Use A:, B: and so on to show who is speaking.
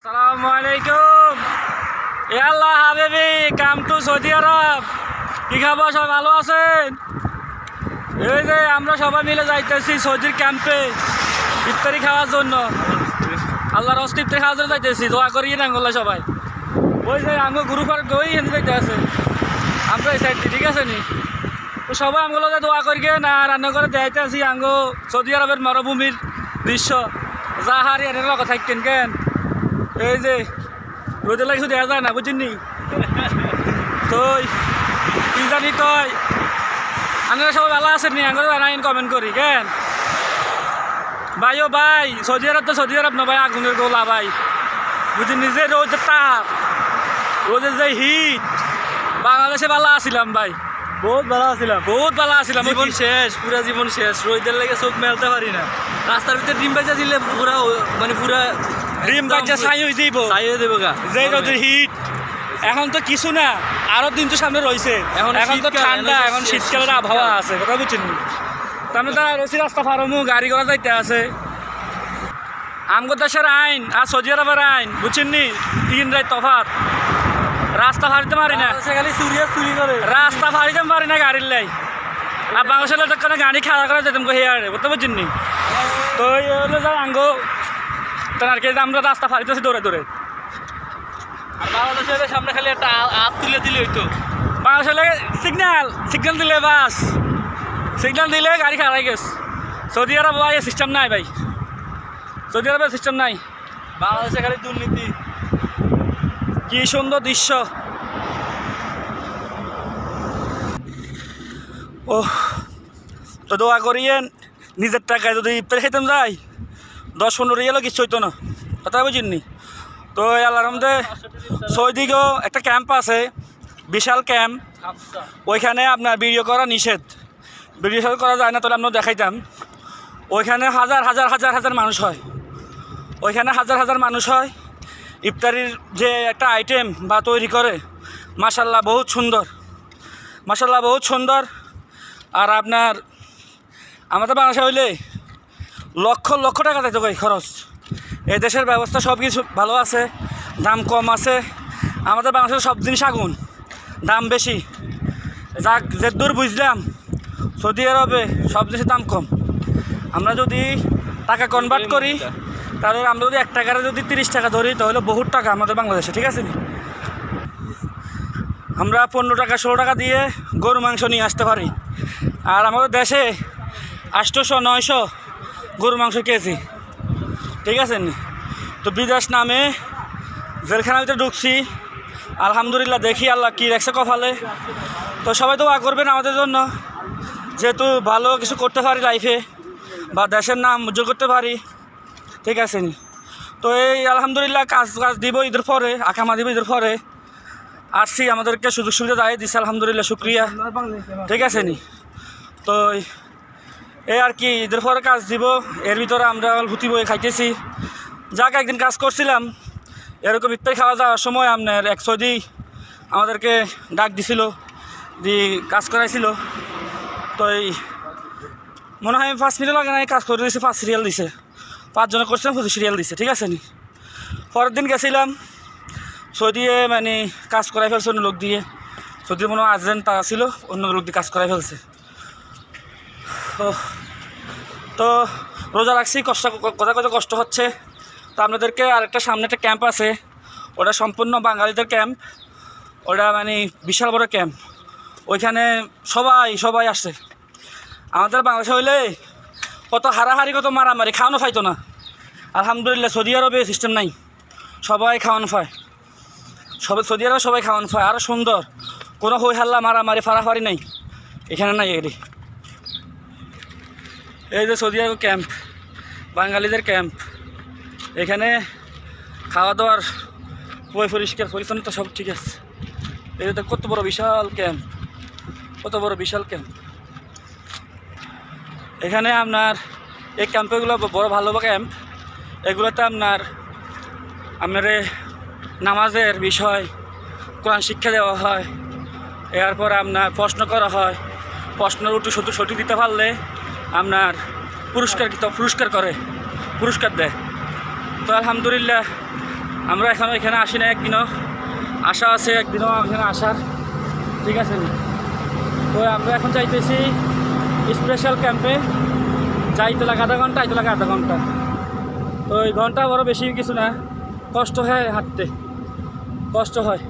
A: আসসালামুয়ালাইকুম। এ আল্লাহ হাবিবি come to Saudi আরব। কি খবর, সব ভালো আছেন? এই যে আমরা সবাই মিলে যাইতেছি সৌদির ক্যাম্পে ইফতারি খাওয়ার জন্য। আল্লাহর হস্তে ইফতারি খাওয়ার জন্য যাইতেছি, দোয়া করি না বললে সবাই। ওই যে আঙ্গ গ্রুপ আর ওই হেন যাইতে আছে, আমরা এই সাইডটি, ঠিক আছে নি? তো সবাই আমগুলো দোয়া করি না, রান্না করে দেখাইতে আছি আঙ্গ সৌদি আরবের মরুভূমির দৃশ্য। যা হারি এর লগে থাকতেন কেন, এই যে রোদের লাগে দেখা যায় না, বুঝিনি? তো কি জানি কয় আপনারা সবাই ভালো আছেন নি? আঙ্গুলো জানাইন, কমেন্ট করি কেন ভাই। ও ভাই, সৌদি আরব তো সৌদি আরব না ভাই, আগুনের গোলা ভাই, বুঝিনি? যে রোদের তাপ, রোদের যে হিট, বাংলাদেশে ভালো আসছিলাম ভাই,
B: বহুত ভালো আছিলাম,
A: বহুত ভালো আসছিলাম।
B: জীবন শেষ, পুরা জীবন শেষ। রোদের লেগে চোখ মেলতে পারি না। রাস্তার ভিতরে ডিম বাজা দিলে পুরা মানে পুরা
A: ডিম বাচ্চা ছাই হয়ে যাইব,
B: ছাই হয়ে দেবো গা।
A: যে রোদের হিট। এখন তো কিছু না, আরো দিন তো সামনে রয়েছে। এখন তো ঠান্ডা, এখন শীতকালের আবহাওয়া আছে, কথা বুঝছেন? তারপরে তারা রয়েছে রাস্তা ফারমু, গাড়ি ঘোড়া যাইতে আছে। আমগো দেশের আইন আর সৌদি আরবের আইন, বুঝছেন নি? 3 রাত তফাৎ। রাস্তা ফাড়িতে পারি না,
B: খালি চুরি করে
A: রাস্তা ফাড়িতে পারি না গাড়ির লাই। আর বাংলাদেশের লোক কোনো গাড়ি খাওয়া করে যেতাম হেয়ারে, বুঝতে পারছেন নি? তো এই হলো যা আঙ্গো তার কি আমরা রাস্তা ফাড়িতেছি দৌড়ে দৌড়ে।
B: বাংলাদেশের সামনে খালি একটা হাত তুলে দিলে হইতো।
A: বাংলাদেশে সিগন্যাল দিলে বাস, সিগন্যাল দিলে গাড়ি খারাই গেছে। সৌদি আরব ভাই সিস্টেম নাই ভাই, সৌদি আরবের সিস্টেম নাই।
B: বাংলাদেশে খালি দুর্নীতি।
A: কি সুন্দর দৃশ্য। ও তো দোয়া করিয়েন, নিজের টাকায় যদি ইফতার খেতাম যাই 10-15 রিয়ালও কিছু হইতো না, কথা বুঝিনি? তো আল্লাহর রহমতে সৌদিকেও একটা ক্যাম্প আছে, বিশাল ক্যাম্প। ওইখানে আপনার ভিডিও করা নিষেধ, ভিডিও করা যায় না, তাহলে আমরা দেখাইতাম। ওইখানে হাজার হাজার হাজার হাজার মানুষ হয়, ওইখানে হাজার হাজার মানুষ হয়। ইফতারির যে একটা আইটেম বা তৈরি করে, মাশাল্লাহ বহুত সুন্দর, মাশাল্লাহ বহুত সুন্দর। আর আপনার আমাদের বাংলাদেশে হইলে লক্ষ লক্ষ টাকা যাইতে কই খরচ। এই দেশের ব্যবস্থা সব কিছু ভালো আছে, দাম কম আছে। আমাদের বাংলাদেশের সব জিনিস আগুন, দাম বেশি। যাক যে দূর বুঝলাম, সৌদি আরবে সব জিনিসের দাম কম। আমরা যদি টাকা কনভার্ট করি, তাহলে আমরা যদি 1 টাকার যদি 30 টাকা ধরি, তাহলে বহুত টাকা আমাদের বাংলাদেশে, ঠিক আছে? আমরা 15 টাকা 16 টাকা দিয়ে গরু মাংস নিয়ে আসতে পারি। আর আমাদের দেশে 800-900 গরু মাংস কেজি, ঠিক আছে? তো বিদেশ নামে জেলখানার ভিতরে ঢুকছি, আলহামদুলিল্লাহ। দেখি আল্লাহ কী রাখছে কপালে। তো সবাই তো করবেন আমাদের জন্য, যেহেতু ভালো কিছু করতে পারি লাইফে, বা দেশের নাম উজ্জ্বল করতে পারি, ঠিক আছে? তো এই আলহামদুলিল্লাহ কাজ দিব ঈদের পরে, আকামা দিব ঈদের পরে। আসছি, আমাদেরকে সুযোগ সুবিধা দায় দিচ্ছে, আলহামদুলিল্লাহ, শুক্রিয়া, ঠিক আছে? তো এই আর কি, ঈদের পরে কাজ দিব। এর ভিতরে আমরা ভুতি বয়ে খাইতেছি। যাক, একদিন কাজ করছিলাম এরকম ইফতারি খাওয়া যাওয়ার সময় আপনার এক সৌদি আমাদেরকে ডাক দিছিল, দিয়ে কাজ করাইছিল। তো এই মনে হয় 5 মিনিট লাগে না, কাজ করে দিয়েছে, 5 সিরিয়াল দিছে। 5 জনে করছিলাম, 25 সিরিয়াল দিছে, ঠিক আছে? পরের দিন গেছিলাম সৌদিয়ে, মানে কাজ করাই ফেলছে অন্য লোক দিয়ে। সৌদির মনে হয় আর্জেন্ট তা ছিল, অন্য লোক দিয়ে কাজ করাই ফেলছে। তো রোজা রাখছি, কথা কষ্ট হচ্ছে। তো আপনাদেরকে আরেকটা সামনে একটা ক্যাম্প আছে, ওটা সম্পূর্ণ বাঙালিদের ক্যাম্প। ওটা মানে বিশাল বড় ক্যাম্প, ওইখানে সবাই আসছে। আমাদের বাংলাদেশে হইলে কত হারাহারি, কত মারামারি, খাওয়ানো পাইতো না। আলহামদুলিল্লাহ সৌদি আরবে সিস্টেম নাই, সবাই খাওয়ানো পায়। সৌদি আরবে সবাই খাওয়ানো পায়, আরও সুন্দর, কোনো হই হাল্লা মারামারি ফাড়াফাড়ি নাই, এখানে নাই এগুলি। এই যে সৌদি আরব ক্যাম্প, বাঙালিদের ক্যাম্প। এখানে খাওয়া দাওয়ার পরিষ্কার পরিচ্ছন্নতা সব ঠিক আছে। এই যে কত বড় বিশাল ক্যাম্প, কত বড় বিশাল ক্যাম্প। এখানে আপনার এই ক্যাম্পগুলো বড় ভালো ক্যাম্প। এগুলোতে আপনার নামাজের বিষয়, কোরআন শিক্ষা দেওয়া হয়। এরপর আপনার প্রশ্ন করা হয়, প্রশ্নের উত্তর সঠিক দিতে পারলে আপনার পুরস্কার দেয়। তো আলহামদুলিল্লাহ আমরা এখনও এখানে আসি না একদিনও, আশা আছে একদিনও এখানে আসার, ঠিক আছে নি? তো আমরা এখন যাইতেছি স্পেশাল ক্যাম্পে, যাইতে লাগে আধা ঘন্টা, আইতে লাগে আধা ঘন্টা। তো এই ঘন্টা বড় বেশি কিছু না, কষ্ট হয় হাঁটতে, কষ্ট হয়।